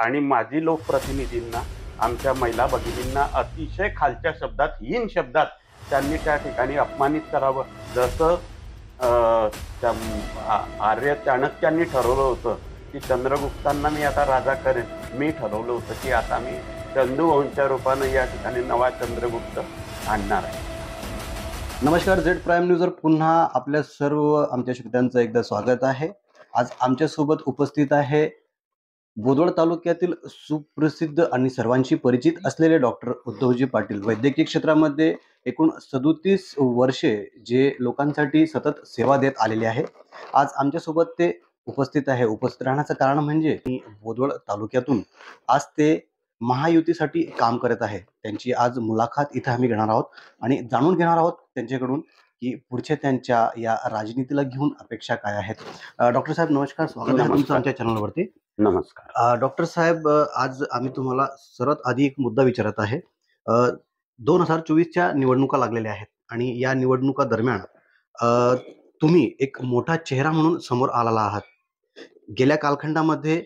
आणि माजी लोकप्रतिनिधींना, आमच्या महिला भगिनींना अतिशय खालच्या शब्दात, हीन शब्दात त्यांनी त्या ठिकाणी अपमानित करावं. जसं आर्य चाणक्यांनी ठरवलं होतं की चंद्रगुप्तांना मी आता राजा करेन, मी ठरवलं होतं की आता मी चंदूवंशच्या रूपानं या ठिकाणी नवा चंद्रगुप्त आणणार आहे. नमस्कार, झेड प्राईम न्यूजवर पुन्हा आपल्या सर्व आमच्या श्रोत्यांचं एकदा स्वागत आहे. आज आमच्यासोबत उपस्थित आहे बोदवड तालुक्यातील सुप्रसिद्ध आणि सर्वांशी परिचित असलेले डॉक्टर उद्धवजी पाटील. वैद्यकीय क्षेत्रामध्ये एकूण 37 वर्षे जे लोकांसाठी सतत सेवा देत आलेले आहे. आज आमच्यासोबत ते उपस्थित आहे. उपस्थित राहण्याचं कारण म्हणजे बोदवड तालुक्यातून आज ते महायुतीसाठी काम करत आहे. त्यांची आज मुलाखत इथं आम्ही घेणार आहोत आणि जाणून घेणार आहोत त्यांच्याकडून की पुढच्या त्यांच्या या राजनीतीला घेऊन अपेक्षा काय आहेत. डॉक्टर साहेब नमस्कार, स्वागत आहे तुमचं आमच्या चॅनलवरती. नमस्कार. डॉक्टर साहेब, आज आम्ही तुम्हाला सर्वात आधी एक मुद्दा विचारत आहे. 2024च्या निवडणुका लागलेल्या आहेत आणि या निवडणुका दरम्यान तुम्ही एक मोठा चेहरा म्हणून समोर आलेला आहात. गेल्या कालखंडामध्ये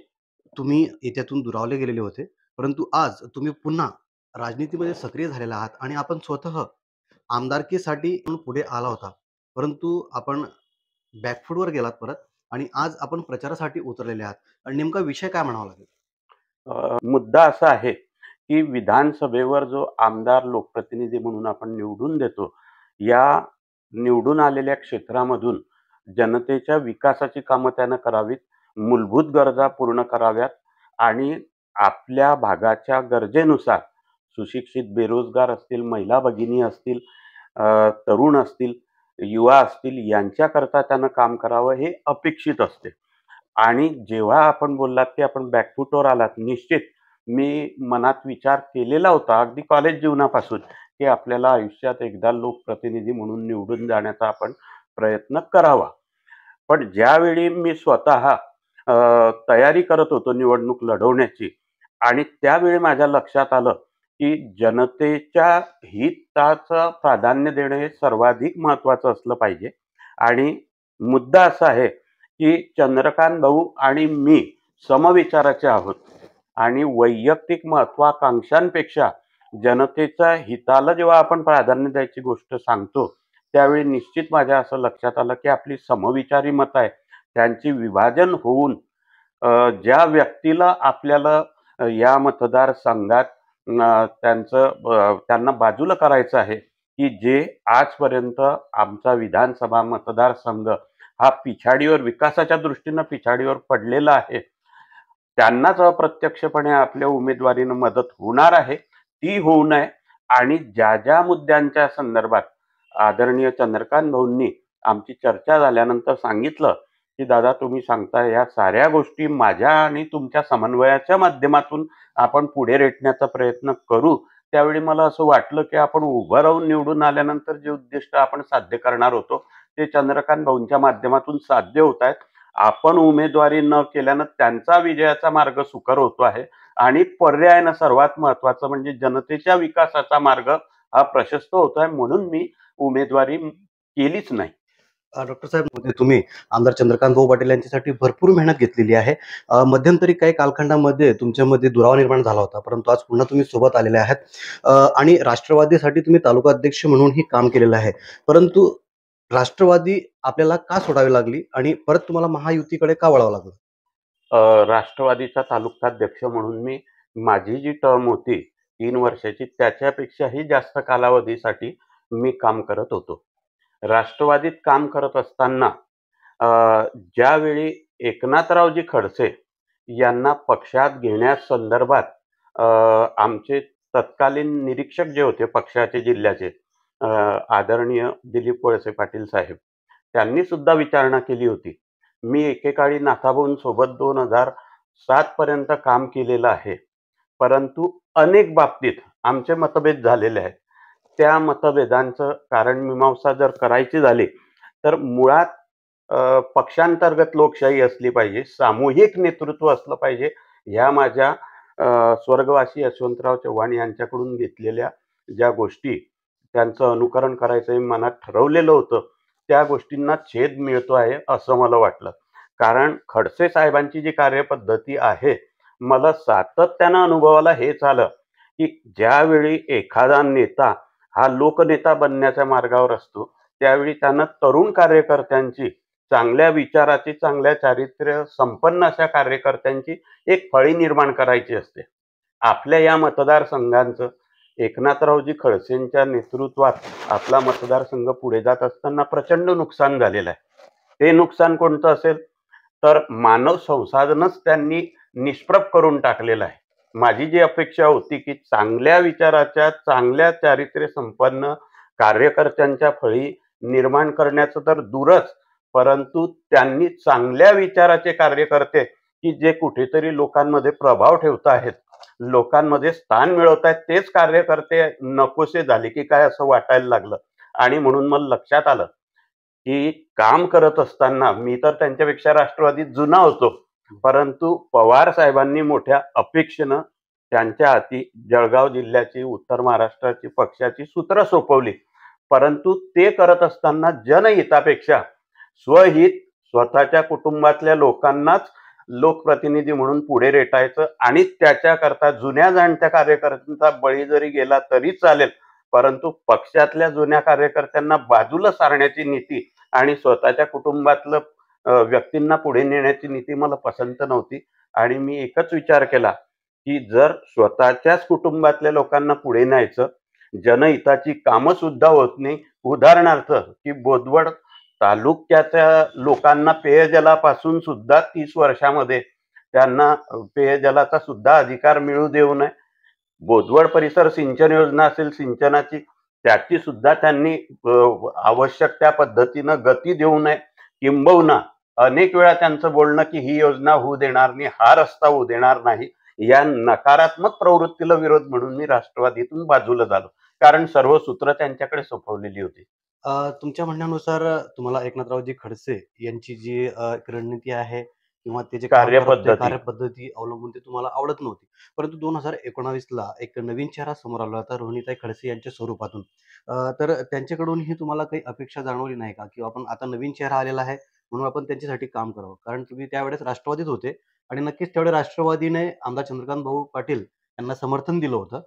तुम्ही याच्यातून दुरावले गेलेले होते, परंतु आज तुम्ही पुन्हा राजनीतीमध्ये सक्रिय झालेला आहात आणि आपण स्वतः आमदारकीसाठी पुढे आला होता, परंतु आपण बॅकफूटवर गेलात परत आणि आज आपण प्रचारासाठी उतरलेले आहात. आणि नेमका विषय काय म्हणावा लागेल? मुद्दा असा आहे की विधानसभेवर जो आमदार लोकप्रतिनिधी म्हणून आपण निवडून देतो, या निवडून आलेल्या क्षेत्रामधून जनतेच्या विकासाची कामं त्यानं करावीत, मूलभूत गरजा पूर्ण कराव्यात आणि आपल्या भागाच्या गरजेनुसार सुशिक्षित बेरोजगार असतील, महिला भगिनी असतील, तरुण असतील, युवा असतील, यांच्याकरता त्यानं काम करावं हे अपेक्षित असते. आणि जेव्हा आपण बोललात की आपण बॅकफूटवर आलात, निश्चित मी मनात विचार केलेला होता अगदी कॉलेज जीवनापासून की आपल्याला आयुष्यात एकदा लोकप्रतिनिधी म्हणून निवडून जाण्याचा आपण प्रयत्न करावा. पण ज्यावेळी मी स्वतः तयारी करत होतो निवडणूक लढवण्याची आणि त्यावेळी माझ्या लक्षात आलं की जनतेच्या हिताचं प्राधान्य देणं हे सर्वाधिक महत्त्वाचं असलं पाहिजे. आणि मुद्दा असा आहे की चंद्रकांत भाऊ आणि मी समविचाराचे आहोत आणि वैयक्तिक महत्वाकांक्षांपेक्षा जनतेच्या हिताला जेव्हा आपण प्राधान्य द्यायची गोष्ट सांगतो, त्यावेळी निश्चित माझ्या असं लक्षात आलं की आपली समविचारी मत आहे त्यांची विभाजन होऊन ज्या व्यक्तीला आपल्याला या मतदारसंघात त्यांना बाजूला करायचं आहे की जे आजपर्यंत आमचा विधानसभा मतदारसंघ हा पिछाडीवर, विकासाच्या दृष्टीनं पिछाडीवर पडलेला आहे, त्यांनाच अप्रत्यक्षपणे आपल्या उमेदवारीनं मदत होणार आहे, ती होऊ नये. आणि ज्या ज्या मुद्द्यांच्या संदर्भात आदरणीय चंद्रकांत भाऊंनी आमची चर्चा झाल्यानंतर सांगितलं की दादा तुम्ही सांगताय या साऱ्या गोष्टी माझ्या आणि तुमच्या समन्वयाच्या माध्यमातून आपण पुढे रेटण्याचा प्रयत्न करू, त्यावेळी मला असं वाटलं की आपण उभं राहून निवडून आल्यानंतर जे उद्दिष्ट आपण साध्य करणार होतो ते चंद्रकांत भाऊंच्या माध्यमातून साध्य होत आहेत. आपण उमेदवारी न केल्यानं त्यांचा विजयाचा मार्ग सुकर होतो आहे आणि पर्यायानं सर्वात महत्वाचं म्हणजे जनतेच्या विकासाचा मार्ग हा प्रशस्त होतो आहे. म्हणून मी उमेदवारी केलीच नाही. डॉक्टर साहेब, तुम्ही आमदार चंद्रकांत भाऊ पाटील यांच्यासाठी भरपूर मेहनत घेतलेली आहे. मध्यंतरी काही कालखंडामध्ये तुमच्यामध्ये दुरावा निर्माण झाला होता, परंतु आज पुन्हा तुम्ही सोबत आलेले आहात आणि राष्ट्रवादीसाठी तुम्ही तालुका अध्यक्ष म्हणूनही काम केलेलं आहे. परंतु राष्ट्रवादी आपल्याला का सोडावी लागली आणि परत तुम्हाला महायुतीकडे का वळावं लागलं? राष्ट्रवादीचा तालुकाध्यक्ष म्हणून मी माझी जी टर्म होती 3 वर्षाची, त्याच्यापेक्षाही जास्त कालावधीसाठी मी काम करत होतो. राष्ट्रवादीत काम करत असताना ज्यावेळी एकनाथरावजी खडसे यांना पक्षात घेण्यासंदर्भात आमचे तत्कालीन निरीक्षक जे होते पक्षाचे जिल्ह्याचे आदरणीय दिलीप वळसे पाटील साहेब, त्यांनी सुद्धा विचारणा केली होती. मी एकेकाळी नाथाभाऊंसोबत 2007 पर्यंत काम केलेलं आहे, परंतु अनेक बाबतीत आमचे मतभेद झालेले आहेत. त्या मतभेदांचं कारण मीमांसा जर करायची झाली तर मुळात पक्षांतर्गत लोकशाही असली पाहिजे, सामूहिक नेतृत्व असलं पाहिजे. ह्या माझ्या स्वर्गवासी यशवंतराव चव्हाण यांच्याकडून घेतलेल्या ज्या गोष्टी, त्यांचं अनुकरण करायचं हे मनात ठरवलेलं होतं, त्या गोष्टींना छेद मिळतो आहे असं मला वाटलं. कारण खडसे साहेबांची जी कार्यपद्धती आहे मला सातत्यानं अनुभवाला हेच आलं, की ज्यावेळी एखादा नेता हा लोकनेता बनण्याच्या मार्गावर असतो, त्यावेळी त्यानं तरुण कार्यकर्त्यांची, चांगल्या विचाराची, चांगल्या चारित्र्य संपन्न अशा कार्यकर्त्यांची एक फळी निर्माण करायची असते. आपल्या या मतदारसंघांचं एकनाथरावजी खडसेंच्या नेतृत्वात आपला मतदारसंघ पुढे जात असताना प्रचंड नुकसान झालेलं आहे. ते नुकसान कोणतं असेल, तर मानव संसाधनच त्यांनी निष्प्रभ करून टाकलेलं आहे. माझी जी अपेक्षा होती, की चांगल्या विचाराच्या, चांगल्या चारित्र्य संपन्न कार्यकर्त्यांच्या फळी निर्माण करण्याचं तर दूरच, परंतु त्यांनी चांगल्या विचाराचे कार्यकर्ते, की जे कुठेतरी लोकांमध्ये प्रभाव ठेवत आहेत, लोकांमध्ये स्थान मिळवत आहेत, तेच कार्यकर्ते नकोसे झाले की काय असं वाटायला लागलं. आणि म्हणून मला लक्षात आलं, की काम करत असताना मी तर त्यांच्यापेक्षा राष्ट्रवादीत जुना होतो. परंतु पवार साहेबांनी मोठ्या अपेक्षेनं त्यांच्या हाती जळगाव जिल्ह्याची, उत्तर महाराष्ट्राची पक्षाची सूत्र सोपवली. परंतु ते करत असताना जनहितापेक्षा स्वहित, स्वतःच्या कुटुंबातल्या लोकांनाच लोकप्रतिनिधी म्हणून पुढे रेटायचं आणि त्याच्याकरता जुन्या जाणत्या कार्यकर्त्यांचा बळी जरी गेला तरी चालेल, परंतु पक्षातल्या जुन्या कार्यकर्त्यांना बाजूला सारण्याची नीती आणि स्वतःच्या कुटुंबातलं व्यक्तींना पुढे नेण्याची नीती मला पसंत नव्हती. आणि मी एकच विचार केला, की जर स्वतःच्याच कुटुंबातल्या लोकांना पुढे न्यायचं, जनहिताची कामं सुद्धा होत नाही. उदाहरणार्थ, की बोदवड तालुक्याच्या लोकांना पेयजलापासून सुद्धा 30 वर्षामध्ये त्यांना पेयजलाचा सुद्धा अधिकार मिळू देऊ नये. बोदवड परिसर सिंचन योजना असेल सिंचनाची, त्याची सुद्धा त्यांनी आवश्यक त्या पद्धतीनं गती देऊ नये. किंबहुना अनेक वेळा त्यांचं बोलणं, की ही योजना होऊ देणार नाही, हा रस्ता होऊ देणार नाही, या नकारात्मक प्रवृत्तीला विरोध म्हणून मी राष्ट्रवादीतून बाजूला झालो. कारण सर्व सूत्र त्यांच्याकडे सोपवलेली होती. तुमच्या म्हणण्यानुसार तुम्हाला एकनाथरावजी खडसे यांची जी एक रणनीती आहे किंवा ते जे काम करत होते, कार्यपद्धती. कार्यपद्धती अवलंबून ते तुम्हाला आवडत नव्हती. परंतु 2019ला एक नवीन चेहरा समोर आला होता रोहिणीताई खडसे यांच्या स्वरूपातून. तर त्यांच्याकडूनही तुम्हाला काही अपेक्षा जाणवली नाही का? किंवा आपण आता नवीन चेहरा आलेला आहे म्हणून आपण त्यांच्यासाठी काम करावं. कारण तुम्ही त्यावेळेस राष्ट्रवादीत होते आणि नक्कीच त्यावेळेस राष्ट्रवादीने आमदार चंद्रकांत भाऊ पाटील यांना समर्थन दिलं होतं.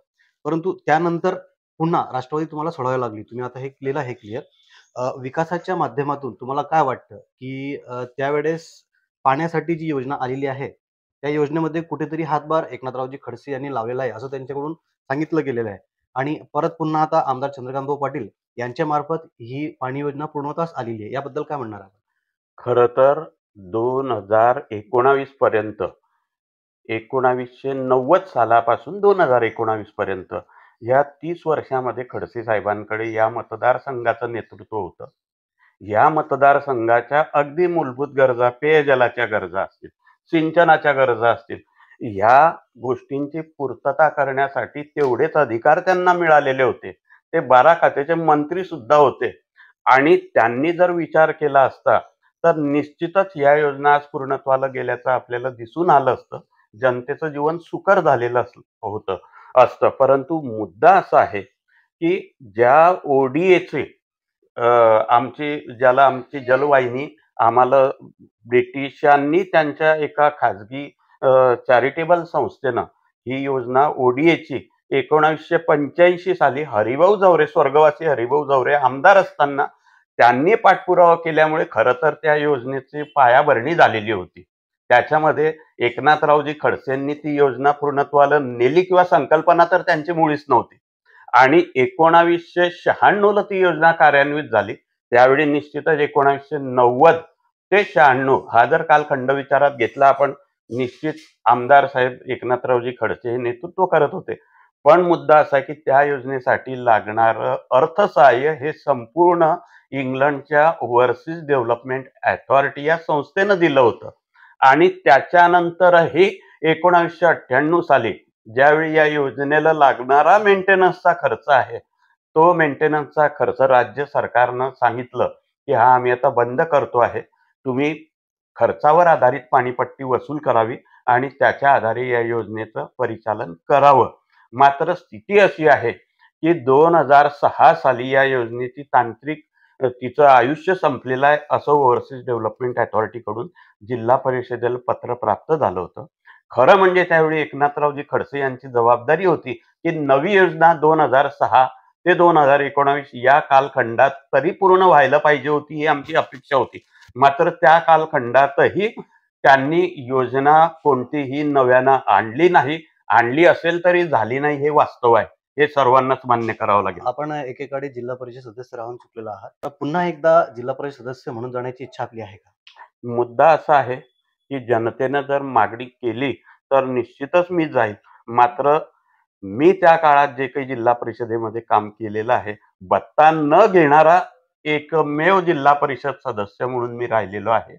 परंतु त्यानंतर पुन्हा राष्ट्रवादी तुम्हाला सोडावी लागली. तुम्ही आता हे केलेलं आहे क्लिअर. विकासाच्या माध्यमातून तुम्हाला काय वाटतं, की त्यावेळेस पाण्यासाठी जी योजना आलेली आहे, त्या योजनेमध्ये कुठेतरी हातभार एकनाथरावजी खडसे यांनी लावलेला आहे, असं त्यांच्याकडून सांगितलं गेलेलं आहे. आणि परत पुन्हा आता आमदार चंद्रकांतभाऊ पाटील यांच्यामार्फत ही पाणी योजना पूर्णत्वास आलेली आहे. याबद्दल काय म्हणणार आहात? खरं तर 2019 पर्यंत, 1990 सालापासून 2019 पर्यंत या 30 वर्षामध्ये खडसे साहेबांकडे या मतदारसंघाचं नेतृत्व होतं. या मतदारसंघाच्या अगदी मूलभूत गरजा, पेयजलाच्या गरजा असतील, सिंचनाच्या गरजा असतील, ह्या गोष्टींची पूर्तता करण्यासाठी तेवढेच अधिकार त्यांना मिळालेले होते. ते 12 खात्याचे मंत्री सुद्धा होते. आणि त्यांनी जर विचार केला असता, तर निश्चितच या योजना आज पूर्णत्वाला गेल्याचं आपल्याला दिसून आलं असतं. जनतेचं जीवन सुकर झालेलं असतं. परंतु मुद्दा असा आहे, की ज्या ओडीएचे ज्याला आमची जलवाहिनी आम्हाला ब्रिटिशांनी त्यांच्या एका खाजगी चॅरिटेबल संस्थेनं ही योजना ओडीएची 1985 साली हरिभाऊ जावरे, स्वर्गवासी हरिभाऊ जावरे आमदार असताना त्यांनी पाठपुरावा केल्यामुळे खरं तर त्या योजनेची पायाभरणी झालेली होती. त्याच्यामध्ये एकनाथरावजी खडसेंनी ती योजना पूर्णत्वाला नेली किंवा संकल्पना तर त्यांची मुळीच नव्हती. आणि 1996ला ती योजना कार्यान्वित झाली. त्यावेळी निश्चितच 1990 ते 96 हा जर कालखंड विचारात घेतला आपण, निश्चित आमदार साहेब एकनाथरावजी खडसे हे नेतृत्व करत होते. पण मुद्दा असा आहे, की त्या योजनेसाठी लागणारं अर्थसहाय्य हे संपूर्ण इंग्लंडच्या ओव्हरसीज डेव्हलपमेंट अथॉरिटी या संस्थेनं दिलं होतं. आणि त्याच्यानंतरही 1998 साली ज्यावेळी या योजनेला लागणारा मेंटेनन्सचा खर्च आहे, तो मेंटेनन्सचा खर्च राज्य सरकारनं सांगितलं, की हा आम्ही आता बंद करतो आहे. तुम्ही खर्चावर आधारित पाणीपट्टी वसूल करावी आणि त्याच्या आधारे या योजनेचं परिचालन करावं. मात्र स्थिती अशी आहे, की 2006 साली या योजनेची तिचं आयुष्य संपलेलं आहे असं ओव्हरसीज डेव्हलपमेंट अथॉरिटीकडून जिल्हा परिषदेला पत्र प्राप्त झालं होतं. खरं म्हणजे त्यावेळी एकनाथरावजी खडसे यांची जबाबदारी होती की नवी योजना 2006 ते 2019 या कालखंडात तरी पूर्ण व्हायला पाहिजे होती, ही आमची अपेक्षा होती. मात्र त्या कालखंडातही त्यांनी योजना कोणतीही नव्यानं आणली नाही. आणली असेल तरी झाली नाही, हे वास्तव आहे. हे सर्वांनाच मान्य करावं लागेल. आपण एकेकाळी जिल्हा परिषद सदस्य राहून चुकलेला आहात, तर पुन्हा एकदा जिल्हा परिषद सदस्य म्हणून जाण्याची इच्छा आपली आहे का? मुद्दा असा आहे की जनतेनं जर मागणी केली तर निश्चितच मी जाईल. मात्र मी त्या काळात जे काही जिल्हा परिषदेमध्ये काम केलेलं आहे, भत्ता न घेणारा एकमेव जिल्हा परिषद सदस्य म्हणून मी राहिलेलो आहे.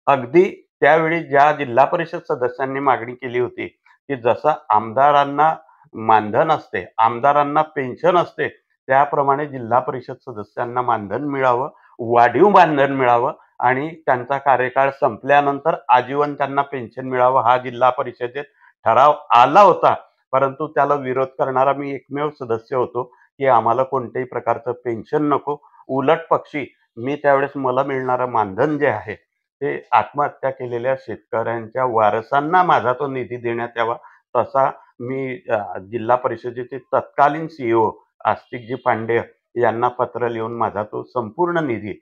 अगदी त्यावेळी ज्या जिल्हा परिषद सदस्यांनी मागणी केली होती की जसं आमदारांना मानधन असते, आमदारांना पेन्शन असते, त्याप्रमाणे जिल्हा परिषद सदस्यांना मानधन मिळावं, वाढीव मानधन मिळावं आणि त्यांचा कार्यकाळ संपल्यानंतर आजीवन त्यांना पेन्शन मिळावं, हा जिल्हा परिषदेत ठराव आला होता. परंतु त्याला विरोध करणारा मी एकमेव सदस्य होतो की आम्हाला कोणत्याही प्रकारचं पेन्शन नको. उलट पक्षी मी त्यावेळेस मला मिळणारं मानधन जे आहे ते आत्महत्या केलेल्या शेतकऱ्यांच्या वारसांना माझा तो निधी देण्यात यावा, तसा मी जिल्हा परिषदेचे तत्कालीन सीईओ आस्तिकजी पांडे यांना पत्र लिहून माझा तो संपूर्ण निधी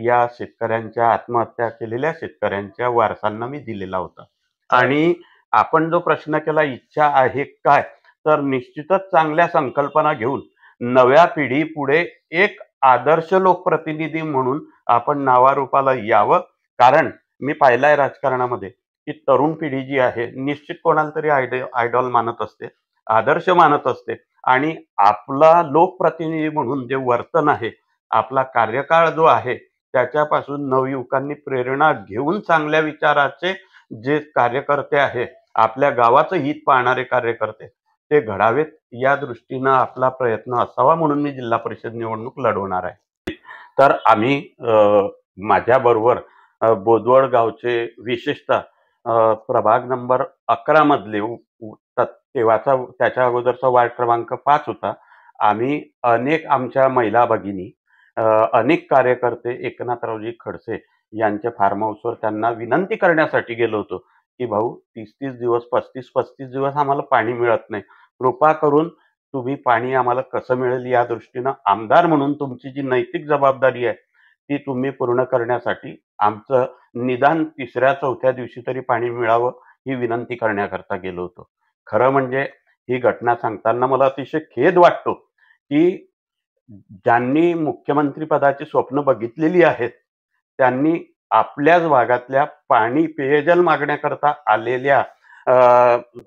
या शेतकऱ्यांच्या आत्महत्या केलेल्या शेतकऱ्यांच्या वारसांना मी दिलेला होता. आणि आपण जो प्रश्न केला इच्छा आहे काय, तर निश्चितच चांगल्या संकल्पना घेऊन नव्या पिढी पुढे एक आदर्श लोकप्रतिनिधी म्हणून आपण नावारूपाला यावं. कारण मी पाहिलंय राजकारणामध्ये की तरुण पिढी जी आहे निश्चित कोणाला तरी आयडॉल मानत असते, आदर्श मानत असते आणि आपला लोकप्रतिनिधी म्हणून जे वर्तन आहे, आपला कार्यकाळ जो आहे त्याच्यापासून नवयुवकांनी प्रेरणा घेऊन चांगल्या विचाराचे जे कार्यकर्ते आहे, आपल्या गावाचं हित पाहणारे कार्यकर्ते ते घडावेत, या दृष्टीनं आपला प्रयत्न असावा म्हणून मी जिल्हा परिषद निवडणूक लढवणार आहे. तर आम्ही माझ्याबरोबर बोदवड गावचे विशेषतः प्रभाग नंबर 11 मधले तेव्हाचा त्याच्या अगोदरचा वार्ड क्रमांक 5 होता. आम्ही अनेक आमच्या महिला भगिनी, अनेक कार्यकर्ते एकनाथरावजी खडसे यांच्या फार्म हाऊसवर त्यांना विनंती करण्यासाठी गेलो होतो की भाऊ 30-30 दिवस 35-35 दिवस आम्हाला पाणी मिळत नाही. कृपा करून तुम्ही पाणी आम्हाला कसं मिळेल या दृष्टीनं आमदार म्हणून तुमची जी नैतिक जबाबदारी आहे ती तुम्ही पूर्ण करण्यासाठी आमचं निदान 3ऱ्या-4थ्या दिवशी तरी पाणी मिळावं ही विनंती करण्याकरता गेलो होतो. खरं म्हणजे ही घटना सांगताना मला अतिशय खेद वाटतो की ज्यांनी मुख्यमंत्री पदाची स्वप्न बघितलेली आहेत, त्यांनी आपल्याच भागातल्या पाणी पेयजल मागण्याकरता आलेल्या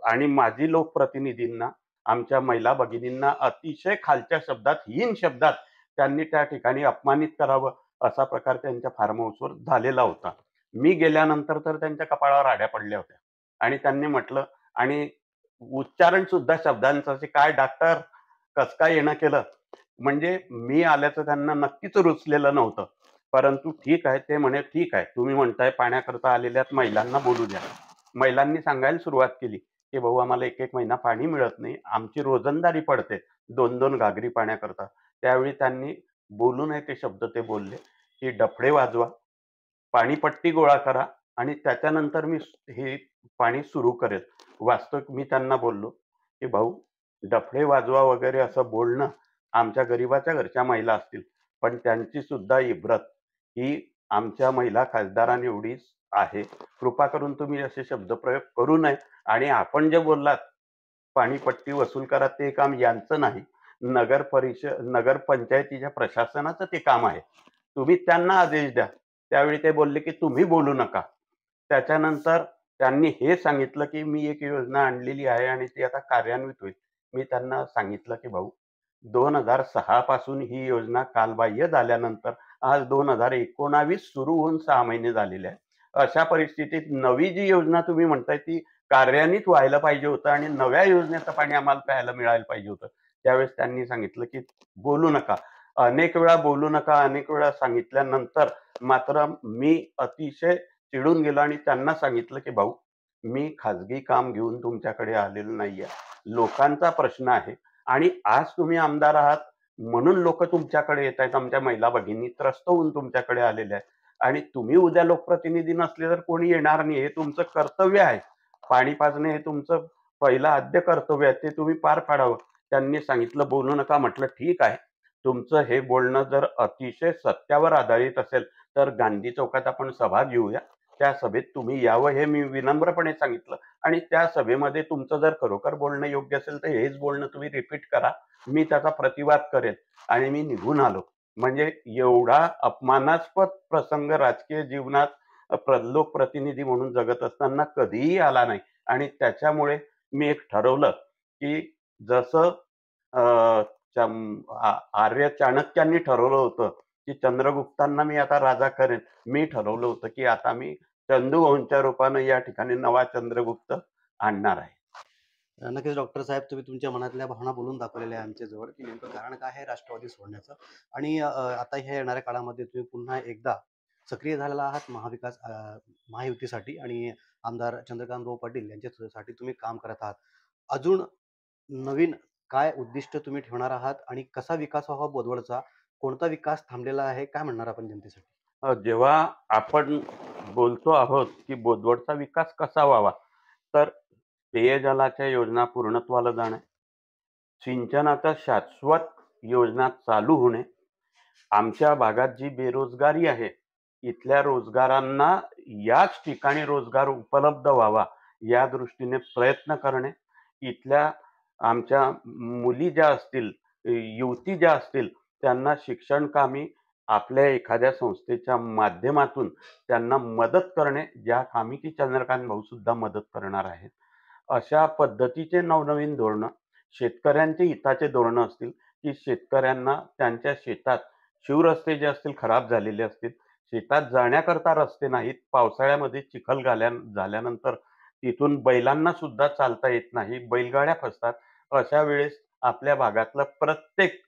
आणि माजी लोकप्रतिनिधींना, आमच्या महिला भगिनींना अतिशय खालच्या शब्दात, हीन शब्दात त्यांनी त्या ठिकाणी अपमानित करावं, असा प्रकार त्यांच्या फार्म हाऊसवर झालेला होता. मी गेल्यानंतर तर त्यांच्या कपाळावर आड्या पडल्या होत्या आणि त्यांनी म्हटलं आणि उच्चारण सुद्धा शब्दांचं की काय डॉक्टर कसं काय येणं केलं, म्हणजे मी आल्याचं त्यांना नक्कीच रुचलेलं नव्हतं. परंतु ठीक आहे, ते म्हणे ठीक आहे, तुम्ही म्हणताय पाण्याकरता आलेल्यात महिलांना बोलू द्या. महिलांनी सांगायला सुरुवात केली की भाऊ आम्हाला 1-1 महिना पाणी मिळत नाही, आमची रोजंदारी पडते 2-2 घागरी पाण्याकरता. त्यावेळी त्यांनी बोलू नये ते शब्द ते बोलले की डफडे वाजवा, पाणीपट्टी गोळा करा आणि त्याच्यानंतर मी हे पाणी सुरू करेल. वास्तविक मी त्यांना बोललो की भाऊ डफडे वाजवा वगैरे असं बोलणं आमच्या गरिबाच्या घरच्या महिला असतील, पण त्यांची सुद्धा इब्रत ही आमच्या महिला खासदारांनी एवढीच आहे. कृपा करून तुम्ही असे शब्दप्रयोग करू नये आणि आपण जे बोललात पाणीपट्टी वसूल करा ते काम यांचं नाही, नगरपंचायतीच्या प्रशासनाचं ते काम आहे. तुम्ही त्यांना आदेश द्या. त्यावेळी ते बोलले की तुम्ही बोलू नका. त्याच्यानंतर त्यांनी हे सांगितलं की मी एक योजना आणलेली आहे आणि ती आता कार्यान्वित होईल. मी त्यांना सांगितलं की भाऊ 2006 पासून ही योजना कालबाह्य झाल्यानंतर आज 2019 सुरू होऊन 6 महिने झालेले आहेत. अशा परिस्थितीत नवी जी योजना तुम्ही म्हणताय ती कार्यान्वित व्हायला पाहिजे होतं आणि नव्या योजनेचं पाणी आम्हाला प्यायला मिळायला पाहिजे होतं. त्यावेळेस त्यांनी सांगितलं की बोलू नका. अनेक वेळा बोलू नका, अनेक वेळा सांगितल्यानंतर मात्र मी अतिशय चिडून गेलो आणि त्यांना सांगितलं की भाऊ मी खाजगी काम घेऊन तुमच्याकडे आलेलो नाहीये. लोकांचा प्रश्न आहे आणि आज तुम्ही आमदार आहात म्हणून लोक तुमच्याकडे येत आहेत. आमच्या महिला भगिनी त्रस्त होऊन तुमच्याकडे आलेल्या आहेत आणि तुम्ही उद्या लोकप्रतिनिधी नसले तर कोणी येणार नाही, हे तुमचं कर्तव्य आहे. पाणी पाजणे हे तुमचं पहिलं आद्य कर्तव्य आहे, ते तुम्ही पार पाडावं. त्यांनी सांगितलं बोलू नका. म्हटलं ठीक आहे, तुमचं हे बोलणं जर अतिशय सत्यावर आधारित असेल तर गांधी चौकात आपण सभा घेऊया, त्या सभेत तुम्ही यावं हे मी विनम्रपणे सांगितलं. आणि त्या सभेमध्ये तुमचं जर खरोखर बोलणं योग्य असेल तर हेच बोलणं तुम्ही रिपीट करा, मी त्याचा प्रतिवाद करेन. आणि मी निघून आलो. म्हणजे एवढा अपमानास्पद प्रसंग राजकीय जीवनात लोकप्रतिनिधी म्हणून जगत असताना कधीही आला नाही. आणि त्याच्यामुळे मी एक ठरवलं की जसं आर्य चाणक्यांनी ठरवलं होतं की चंद्रगुप्तांना मी आता राजा करेन, मी ठरवलं होतं की आता मी चंदूवंशच्या रूपानं या ठिकाणी नवा चंद्रगुप्त आणणार आहे. नक्कीच डॉक्टर साहेब, तुम्ही तुमच्या मनातल्या भावना बोलून दाखवलेल्या आहे आमच्याजवळ, की नेमकं कारण काय आहे राष्ट्रवादी सोडण्याचं. आणि आता ह्या येणाऱ्या काळामध्ये तुम्ही पुन्हा एकदा सक्रिय झालेला आहात महायुतीसाठी, आणि आमदार चंद्रकांतभाऊ पाटील यांच्यासाठी तुम्ही काम करत आहात. अजून नवीन काय उद्दिष्ट तुम्ही ठेवणार आहात, आणि कसा विकास व्हावा बोदवडचा? कोणता विकास थांबलेला आहे? काय म्हणणार आपण जनतेसाठी? जेव्हा आपण बोलतो आहोत की बोदवडचा विकास कसा व्हावा, तर पेयजलाच्या योजना पूर्णत्वाला जाणे, सिंचनाच्या शाश्वत योजना चालू होणे, आमच्या भागात जी बेरोजगारी आहे, इथल्या रोजगारांना याच ठिकाणी रोजगार उपलब्ध व्हावा या दृष्टीने प्रयत्न करणे, इथल्या आमच्या मुली ज्या असतील, युवती ज्या असतील, त्यांना शिक्षण कामी आपल्या एखाद्या संस्थेच्या माध्यमातून त्यांना मदत करणे, ज्या कामी की चंद्रकांत भाऊ सुद्धा मदत करणार आहेत. अशा पद्धतीचे नवनवीन धोरणं, शेतकऱ्यांचे हिताचे धोरणं असतील, की शेतकऱ्यांना त्यांच्या शेतात शिवरस्ते जे असतील खराब झालेले असतील, शेतात जाण्याकरता रस्ते नाहीत, पावसाळ्यामध्ये चिखल झाल्यानंतर तिथून बैलांना सुद्धा चालता येत नाही, बैलगाड्या फसतात. अशा वेळेस आपल्या भागातला प्रत्येक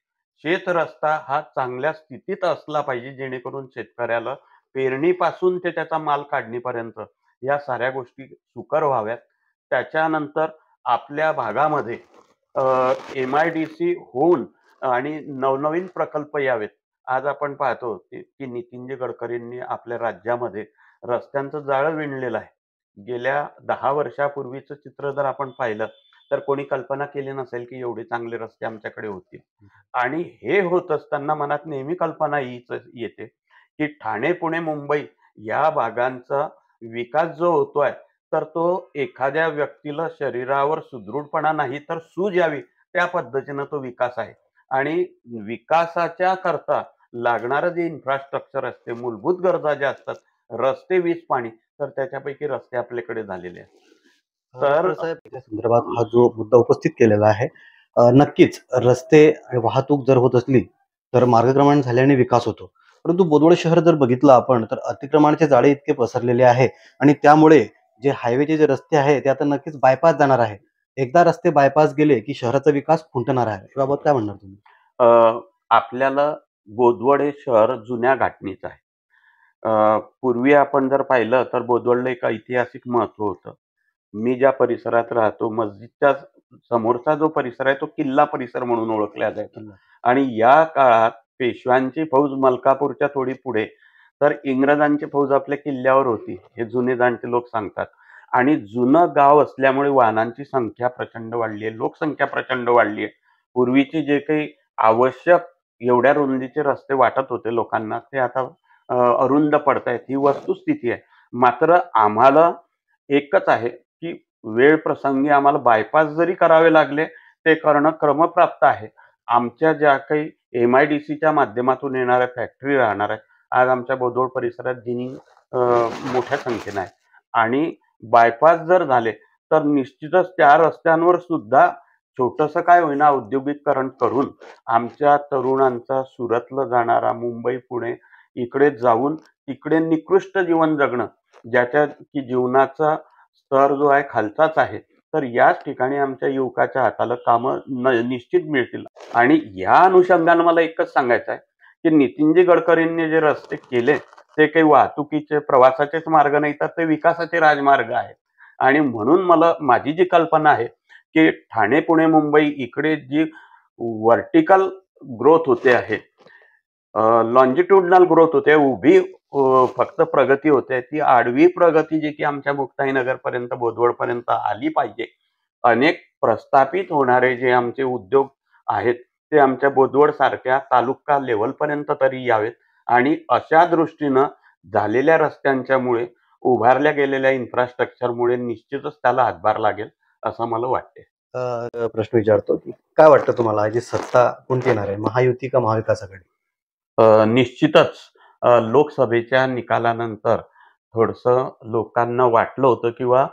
शेत रस्ता हा चांगल्या स्थितीत असला पाहिजे, जेणेकरून शेतकऱ्याला पेरणीपासून ते त्याचा माल काढणीपर्यंत या साऱ्या गोष्टी सुकर व्हाव्यात. त्याच्यानंतर आपल्या भागामध्ये MIDC होऊन आणि नवनवीन प्रकल्प यावेत. आज आपण पाहतो की नितीनजी गडकरींनी आपल्या राज्यामध्ये रस्त्यांचं जाळं विणलेलं आहे. गेल्या 10 वर्षापूर्वीचं चित्र जर आपण पाहिलं तर कोणी कल्पना केली नसेल की एवढे चांगले रस्ते आमच्याकडे होतील. आणि हे होत असताना मनात नेहमी कल्पना येते की ठाणे, पुणे, मुंबई या भागांचा विकास जो होतोय, तर तो एखाद्या व्यक्तीला शरीरावर सुदृढपणा नाही तर सूज यावी त्या पद्धतीनं तो विकास आहे. आणि विकासाच्या करता लागणारं जे इन्फ्रास्ट्रक्चर असते, मूलभूत गरजा ज्या असतात, रस्ते, वीज, पाणी, तर त्याच्यापैकी रस्ते आपल्याकडे झालेले आहेत. तर डॉक्टर साहेब, त्या संदर्भात हा जो मुद्दा उपस्थित केलेला आहे, नक्कीच रस्ते आणि वाहतूक जर होत असली तर मार्गक्रमण झाल्याने विकास होतो. परंतु बोदवड शहर जर बघितलं आपण, तर अतिक्रमणाचे जाळे इतके पसरलेले आहे, आणि त्यामुळे जे हायवेचे जे रस्ते आहेत ते आता नक्कीच बायपास जाणार आहे. एकदा रस्ते बायपास गेले की शहराचा विकास खुंटणार आहे. याबाबत काय म्हणणार तुम्ही? आपल्याला बोदवड हे शहर जुन्या घाटणीचं आहे. पूर्वी आपण जर पाहिलं तर बोदवडला एक ऐतिहासिक महत्व होतं. मी ज्या परिसरात राहतो, मस्जिदच्या समोरचा जो परिसर आहे तो किल्ला परिसर म्हणून ओळखला जायचा. आणि या काळात पेशव्यांची फौज मलकापूरच्या थोडी पुढे, तर इंग्रजांची फौज आपल्या किल्ल्यावर होती, हे जुने जाणते लोक सांगतात. आणि जुनं गाव असल्यामुळे वाहनांची संख्या प्रचंड वाढली आहे, लोकसंख्या प्रचंड वाढली आहे. पूर्वीची जे काही आवश्यक एवढ्या रुंदीचे रस्ते वाटत होते लोकांना, ते आता अरुंद पडतायत, ही वस्तुस्थिती आहे. मात्र आम्हाला एकच आहे की वेळ प्रसंगी आम्हाला बायपास जरी करावे लागले, ते करणं क्रमप्राप्त आहे. आमच्या ज्या काही MIDCच्या माध्यमातून येणाऱ्या फॅक्टरी राहणार आहेत, आज आमच्या बोदवड परिसरात जिनिंग मोठ्या संख्येनं आहे. आणि बायपास जर झाले तर निश्चितच त्या रस्त्यांवर सुद्धा छोटंसं काय होईना औद्योगिकरण करून आमच्या तरुणांचा सुरतला जाणारा, मुंबई, पुणे इकडे जाऊन तिकडे निकृष्ट जीवन जगणं, ज्याच्या की जीवनाचा स्तर जो आहे खालचाच आहे, तर याच ठिकाणी आमच्या युवकाच्या हाताला कामं निश्चित मिळतील. आणि या अनुषंगानं मला एकच सांगायचं आहे की नितीनजी गडकरींनी जे रस्ते केले ते काही वाहतुकीचे, प्रवासाचेच मार्ग नाही, तर ते विकासाचे राजमार्ग आहेत. आणि म्हणून माझी जी कल्पना आहे की ठाणे, पुणे, मुंबई इकडे जी व्हर्टिकल ग्रोथ होते आहे, लॉन्जिट्युडनल ग्रोथ होते, उभी फक्त प्रगती होते, ती आडवी प्रगती जी की आमच्या मुक्ताईनगरपर्यंत, बोदवडपर्यंत आली पाहिजे. अनेक प्रस्थापित होणारे जे आमचे उद्योग आहेत, ते आमच्या बोदवडसारख्या तालुका लेव्हलपर्यंत तरी यावेत आणि अशा दृष्टीनं झालेल्या रस्त्यांच्यामुळे, उभारल्या गेलेल्या इन्फ्रास्ट्रक्चरमुळे निश्चितच त्याला हातभार लागेल, असं मला वाटते. प्रश्न विचारतो की काय वाटतं तुम्हाला, याची सत्ता कोणती येणार आहे, महायुती का महाविकास आघाडी? निश्चितच लोकसभेच्या निकालानंतर थोडंसं लोकांना वाटलं होतं किंवा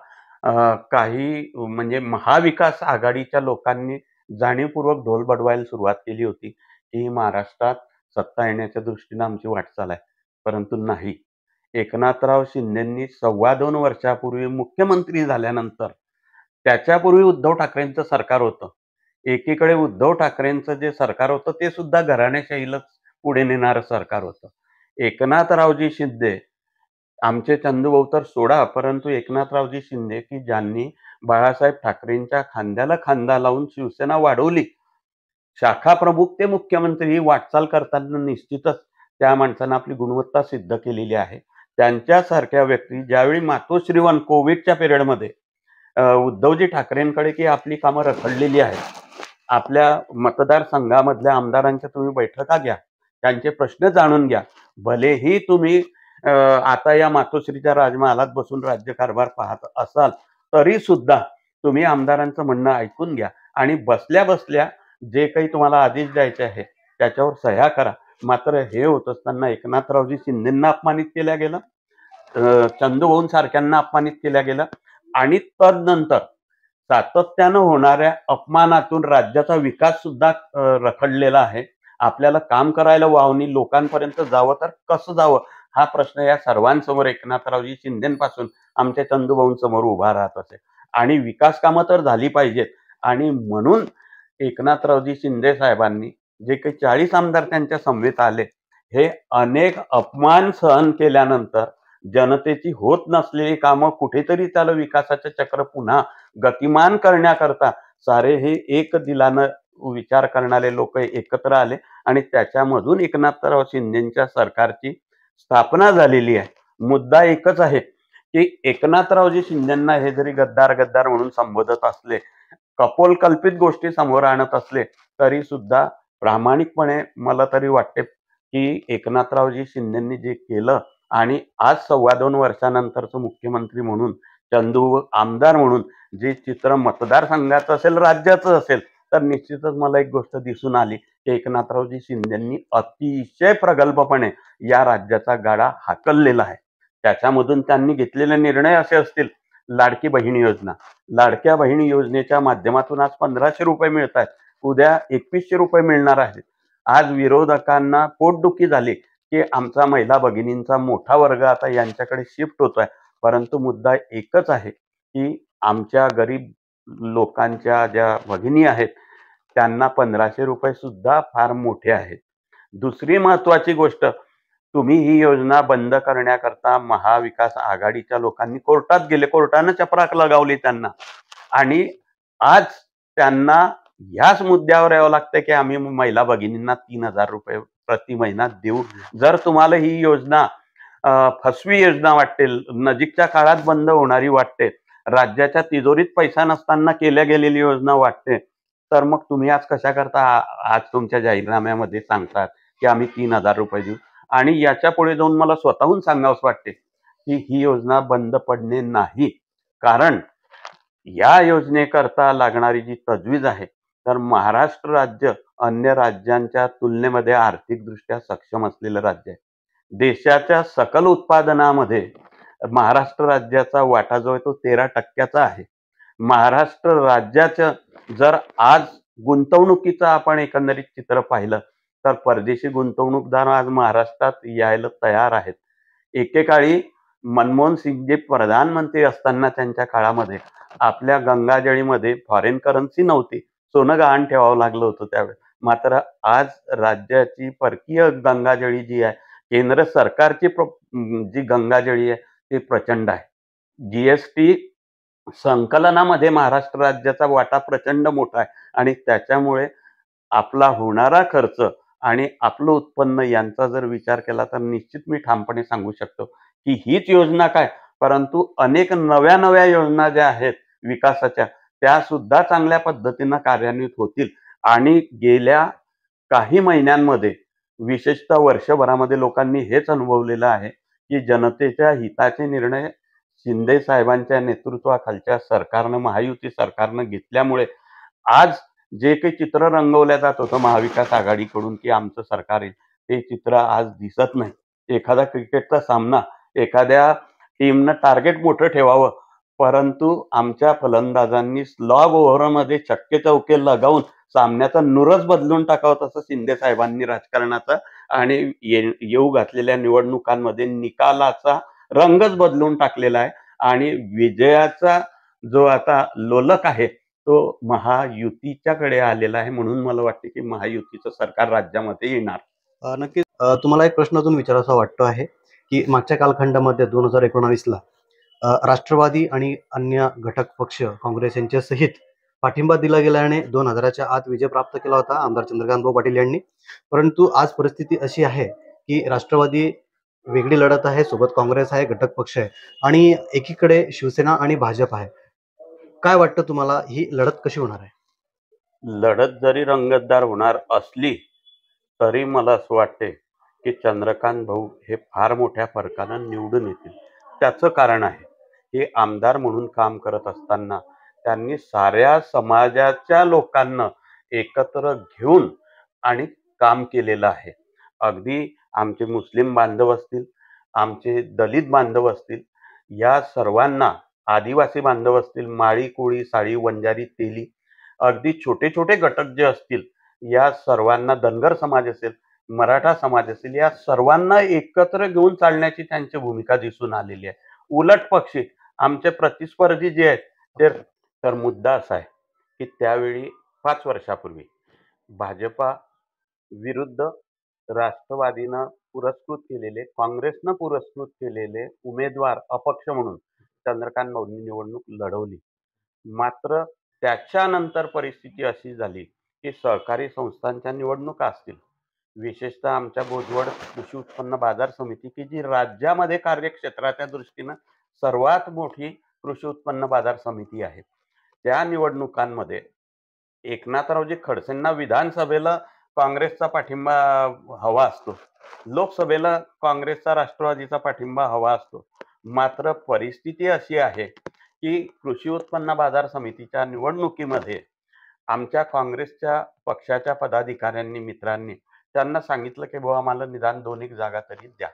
काही म्हणजे महाविकास आघाडीच्या लोकांनी जाणीवपूर्वक ढोल बडवायला सुरुवात केली होती, की महाराष्ट्रात सत्ता येण्याच्या दृष्टीनं आमची वाटचाल आहे. परंतु नाही. एकनाथराव शिंदेंनी 2.25 वर्षापूर्वी मुख्यमंत्री झाल्यानंतर, त्याच्यापूर्वी उद्धव ठाकरेंचं सरकार होतं. एकीकडे उद्धव ठाकरेंचं जे सरकार होतं ते सुद्धा घराणेशाहीलाच पुढे नेणारं सरकार होतं. एकनाथरावजी शिंदे, आमचे चंदूभाऊ तर सोडा, परंतु एकनाथरावजी शिंदे की ज्यांनी बाळासाहेब ठाकरेंच्या खांद्याला खांदा लावून शिवसेना वाढवली, शाखा प्रमुख ते मुख्यमंत्री ही वाटचाल करताना निश्चितच त्या माणसानं आपली गुणवत्ता सिद्ध केलेली आहे. त्यांच्यासारख्या व्यक्ती ज्यावेळी मातोश्री वन कोविडच्या पिरियडमध्ये उद्धवजी ठाकरेंकडे की आपली कामं रखडलेली आहेत, आपल्या मतदारसंघामधल्या आमदारांच्या तुम्ही बैठका घ्या, त्यांचे प्रश्न जाणून घ्या. भलेही तुम्ही आता या मातोश्रीच्या राजमहालात बसून राज्यकारभार पाहत असाल, तरी सुद्धा तुम्ही आमदारांचं म्हणणं ऐकून घ्या आणि बसल्या बसल्या जे काही तुम्हाला आदेश द्यायचे आहे त्याच्यावर सह्या करा. मात्र हे होत असताना एकनाथरावजी शिंदेंना अपमानित केल्या गेलं, चंदूभाऊंसारख्यांना अपमानित केल्या गेलं आणि तदनंतर सातत्यानं होणाऱ्या अपमानातून राज्याचा विकास सुद्धा रखडलेला आहे. आपल्याला काम करायला वावनी लोकांपर्यंत जावं तर कसं जावं, हा प्रश्न या सर्वांसमोर एकनाथरावजी शिंदेपासून आमच्या चंदूभाऊंसमोर उभा राहत असे. आणि विकास कामं तर झाली पाहिजेत आणि म्हणून एकनाथरावजी शिंदे साहेबांनी जे काही 40 आमदार त्यांच्या समवेत आले, हे अनेक अपमान सहन केल्यानंतर जनतेची होत नसलेली कामं कुठेतरी त्याला विकासाचं चक्र पुन्हा गतिमान करण्याकरता सारे हे एक दिलानं विचार करणारे लोक एकत्र आले आणि त्याच्यामधून एकनाथराव शिंदेच्या सरकारची स्थापना झालेली आहे. मुद्दा एकच आहे की एकनाथरावजी शिंदेंना हे जरी गद्दार गद्दार म्हणून संबोधत असले, कपोलकल्पित गोष्टी समोर आणत असले, तरी सुद्धा प्रामाणिकपणे मला तरी वाटते की एकनाथरावजी शिंदेंनी जे केलं आणि आज 2.25 वर्षानंतरचं मुख्यमंत्री म्हणून, चंदू आमदार म्हणून जे चित्र मतदारसंघाचं असेल, राज्याचं असेल, तर निश्चितच मला एक गोष्ट दिसून आली की एकनाथरावजी शिंदेंनी अतिशय प्रगल्भपणे या राज्याचा गाडा हाकललेला आहे. त्याच्यामधून त्यांनी घेतलेले निर्णय असे असतील, लाडकी बहिणी योजना, लाडक्या बहिणी योजनेच्या माध्यमातून आज 1500 रुपये मिळत आहेत, उद्या 2100 रुपये मिळणार आहेत. आज विरोधकांना पोटदुखी झाली की आमचा महिला भगिनींचा मोठा वर्ग आता यांच्याकडे शिफ्ट होतोय. परंतु मुद्दा एकच आहे की आमच्या गरीब लोकांच्या ज्या भगिनी आहेत, त्यांना 1500 रुपये सुद्धा फार मोठे आहेत. दुसरी महत्वाची गोष्ट, तुम्ही ही योजना बंद करण्याकरता महाविकास आघाडीच्या लोकांनी कोर्टात गेले, कोर्टानं चपराक लगावली त्यांना आणि आज त्यांना ह्याच मुद्द्यावर यावं लागतं की आम्ही महिला भगिनींना 3000 रुपये प्रति महिना देऊ. जर तुम्हाला ही योजना फसवी योजना वाटते, नजीकच्या काळात बंद होणारी वाटते, राज्याच्या तिजोरीत पैसा नसताना केल्या गेलेली योजना वाटते, तर मग तुम्ही आज कशा करता आज तुमच्या जाहीरनाम्यामध्ये सांगतात की आम्ही 3000 रुपये देऊ आणि याच्या पुढे जाऊन मला स्वतःहून सांगावंच वाटते की ही योजना बंद पडणे नाही. कारण या योजनेकरता लागणारी जी तजवीज आहे, तर महाराष्ट्र राज्य अन्य राज्यांच्या तुलनेमध्ये आर्थिकदृष्ट्या सक्षम असलेलं राज्य आहे. देशाच्या सकल उत्पादनामध्ये महाराष्ट्र राज्याचा वाटा जो आहे तो 13% आहे. महाराष्ट्र राज्याचं जर आज गुंतवणुकीचं आपण एकंदरीत चित्र पाहिलं, तर परदेशी गुंतवणूकदार आज महाराष्ट्रात यायला तयार आहेत. एकेकाळी मनमोहन सिंग जे प्रधानमंत्री असताना त्यांच्या काळामध्ये आपल्या गंगाजळीमध्ये फॉरेन करन्सी नव्हती, सोनं गहाण ठेवावं लागलं होतं त्यावेळेस. मात्र आज राज्याची परकीय गंगाजळी जी आहे, केंद्र सरकारची जी गंगाजळी आहे ती प्रचंड आहे. जीएसटी संकलनामध्ये महाराष्ट्र राज्याचा वाटा प्रचंड मोठा आहे आणि त्याच्यामुळे आपला होणारा खर्च आणि आपलं उत्पन्न यांचा जर विचार केला तर निश्चित मी ठामपणे सांगू शकतो की हीच योजना काय, परंतु अनेक नव्या नव्या योजना ज्या आहेत विकासाच्या, त्या सुद्धा चांगल्या पद्धतीनं कार्यान्वित होतील. आणि गेल्या काही महिन्यांमध्ये, विशेषतः वर्षभरामध्ये लोकांनी हेच अनुभवलेलं आहे की जनतेच्या हिताचे निर्णय शिंदे साहेबांच्या नेतृत्वाखालच्या सरकारनं, महायुती सरकारनं घेतल्यामुळे आज जे काही चित्र रंगवलं जात होतं महाविकास आघाडीकडून की आमचं सरकार आहे, ते चित्र आज दिसत नाही. एखादा क्रिकेटचा सामना, एखाद्या टीमनं टार्गेट मोठं ठेवावं, परंतु आमच्या फलंदाजांनी स्लॉग ओव्हरमध्ये छक्के चौके लगावून सामन्याचा नुरच बदलून टाकावं, तसं शिंदे साहेबांनी राजकारणाचा आणि येऊ घातलेल्या निवडणुकांमध्ये निकालाचा रंगच बदलून टाकलेला आहे. आणि विजयाचा जो आता लोलक आहे तो महायुतीच्याकडे आलेला आहे. म्हणून मला वाटते की महायुतीचं सरकार राज्यामध्ये येणार. नक्कीच तुम्हाला एक प्रश्न अजून विचारायचा वाटतो आहे की मागच्या कालखंडामध्ये 2019ला राष्ट्रवादी आणि अन्य घटक पक्ष काँग्रेस यांच्या सहित पाठिंबा दिला गेल्याने 2000च्या आत विजय प्राप्त केला होता आमदार चंद्रकांतभाऊ पाटील यांनी. परंतु आज परिस्थिती अशी आहे की राष्ट्रवादी वेगळी लढत आहे, सोबत काँग्रेस आहे, घटक पक्ष आहे आणि एकीकडे शिवसेना आणि भाजप आहे. काय वाटतं तुम्हाला, ही लढत कशी होणार आहे? लढत जरी रंगतदार होणार असली तरी मला असं वाटते की चंद्रकांत भाऊ हे फार मोठ्या फरकानं निवडून येतील. त्याचं कारण आहे, हे आमदार म्हणून काम करत असताना त्यांनी साऱ्या समाजाच्या लोकांना एकत्र घेऊन आणि काम केलेलं आहे. अगदी आमचे मुस्लिम बांधव असतील, आमचे दलित बांधव असतील, या सर्वांना, आदिवासी बांधव असतील, माळी, कोळी, साळी, वंजारी, तेली, अगदी छोटे छोटे घटक जे असतील, या सर्वांना, धनगर समाज असेल, मराठा समाज असेल, या सर्वांना एकत्र घेऊन चालण्याची त्यांची भूमिका दिसून आलेली आहे. उलट पक्षी आमचे प्रतिस्पर्धी जे आहेत ते, तर मुद्दा असा आहे की त्यावेळी 5 वर्षापूर्वी भाजपा विरुद्ध राष्ट्रवादीनं पुरस्कृत केलेले, काँग्रेसनं पुरस्कृत केलेले उमेदवार अपक्ष म्हणून चंद्रकांत भाऊंनी निवडणूक लढवली. मात्र त्याच्यानंतर परिस्थिती अशी झाली की सहकारी संस्थांच्या निवडणुका असतील, विशेषतः आमच्या भोजवड कृषी उत्पन्न बाजार समिती, की जी राज्यामध्ये कार्यक्षेत्राच्या दृष्टीनं सर्वात मोठी कृषी उत्पन्न बाजार समिती आहे, त्या निवडणुकांमध्ये एकनाथरावजी खडसेंना विधानसभेला काँग्रेसचा पाठिंबा हवा असतो, लोकसभेला काँग्रेसचा, राष्ट्रवादीचा पाठिंबा हवा असतो. मात्र परिस्थिती अशी आहे की कृषी उत्पन्न बाजार समितीच्या निवडणुकीमध्ये आमच्या काँग्रेसच्या पक्षाच्या पदाधिकाऱ्यांनी, मित्रांनी त्यांना सांगितलं की बुवा आम्हाला निदान 2-1 जागा तरी द्या.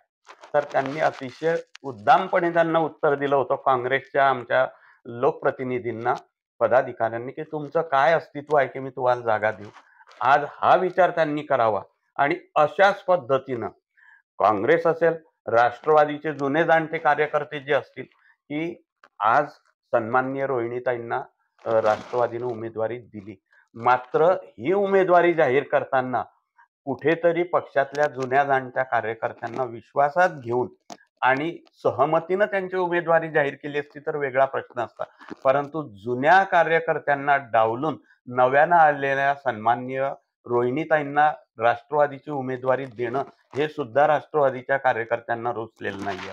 तर त्यांनी अतिशय उद्दामपणे त्यांना उत्तर दिलं होतं काँग्रेसच्या आमच्या लोकप्रतिनिधींना, पदाधिकाऱ्यांनी, की तुमचं काय अस्तित्व आहे की मी तुम्हाला जागा देऊ. आज हा विचार त्यांनी करावा आणि अशाच पद्धतीनं काँग्रेस असेल, राष्ट्रवादीचे जुने जाणते कार्यकर्ते जे असतील, की आज सन्माननीय रोहिणीताईंना राष्ट्रवादीनं उमेदवारी दिली. मात्र ही उमेदवारी जाहीर करताना कुठेतरी पक्षातल्या जुन्या जाणत्या कार्यकर्त्यांना विश्वासात घेऊन आणि सहमतीनं त्यांची उमेदवारी जाहीर केली असती तर वेगळा प्रश्न असता. परंतु जुन्या कार्यकर्त्यांना डावलून नव्यानं आलेल्या सन्माननीय रोहिणीताईंना राष्ट्रवादीची उमेदवारी देणं हे सुद्धा राष्ट्रवादीच्या कार्यकर्त्यांना रुचलेलं नाहीये.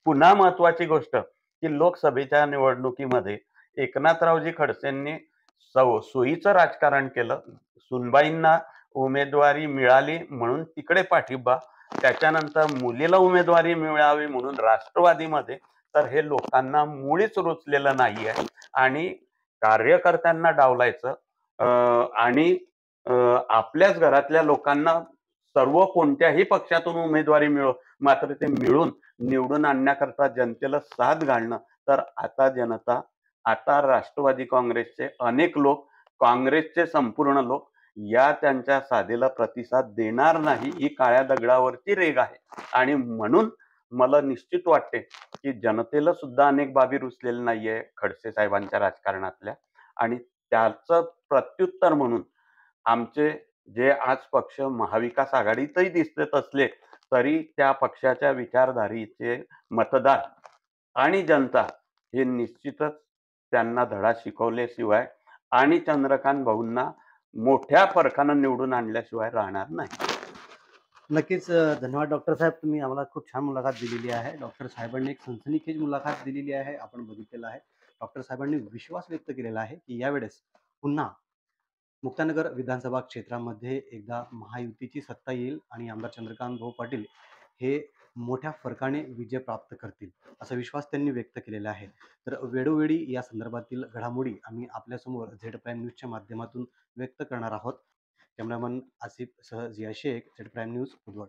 पुन्हा महत्वाची गोष्ट की लोकसभेच्या निवडणुकीमध्ये एकनाथरावजी खडसेंनी सोयीचं राजकारण केलं. सुनबाईंना उमेदवारी मिळाली म्हणून तिकडे पाठिंबा, त्याच्यानंतर मुलीला उमेदवारी मिळावी म्हणून राष्ट्रवादीमध्ये. तर हे लोकांना मुळीच रुचलेलं नाहीये आणि कार्यकर्त्यांना डावलायचं आणि आपल्याच घरातल्या लोकांना सर्व कोणत्याही पक्षातून उमेदवारी मिळो, मात्र ते मिळून निवडून आणण्याकरता जनतेला साथ घालणं. तर आता जनता, आता राष्ट्रवादी काँग्रेसचे अनेक लोक, काँग्रेसचे संपूर्ण लोक या त्यांच्या साधेला प्रतिसाद देणार नाही, ही काळ्या दगडावरची रेघ आहे. आणि म्हणून मला निश्चित वाटते की जनतेला सुद्धा अनेक बाबी रुचलेल्या नाहीये खडसे साहेबांच्या राजकारणातल्या. आणि त्याचं प्रत्युत्तर म्हणून आमचे जे आज पक्ष महाविकास आघाडीतही दिसत असले तरी त्या पक्षाच्या विचारधारीचे मतदार आणि जनता हे निश्चितच त्यांना धडा शिकवल्याशिवाय आणि चंद्रकांत भाऊंना मोठ्या फरकानं निवडून आणल्याशिवाय राहणार नाही. नक्कीच धन्यवाद डॉक्टर साहेब. तुम्ही आम्हाला खूप छान मुलाखत दिलेली आहे. डॉक्टर साहेबांनी एक सनसनीखेज मुलाखत दिलेली आहे. आपण बघितलेलं आहे. डॉक्टर साहेबांनी विश्वास व्यक्त केलेला आहे, की यावेळेस पुन्हा मुक्तानगर विधानसभा क्षेत्रामध्ये एकदा महायुतीची सत्ता येईल आणि आमदार चंद्रकांत भाऊ पाटील हे मोठ्या फरकाने विजय प्राप्त करतील, असा विश्वास त्यांनी व्यक्त केलेला आहे. तर वेळोवेळी या संदर्भातील घडामोडी आम्ही आपल्यासमोर झेड प्राईम न्यूजच्या माध्यमातून व्यक्त करणार आहोत. कॅमेरामन आसिफ सह जिया शेख, झेड प्राईम न्यूज, बुधवाड.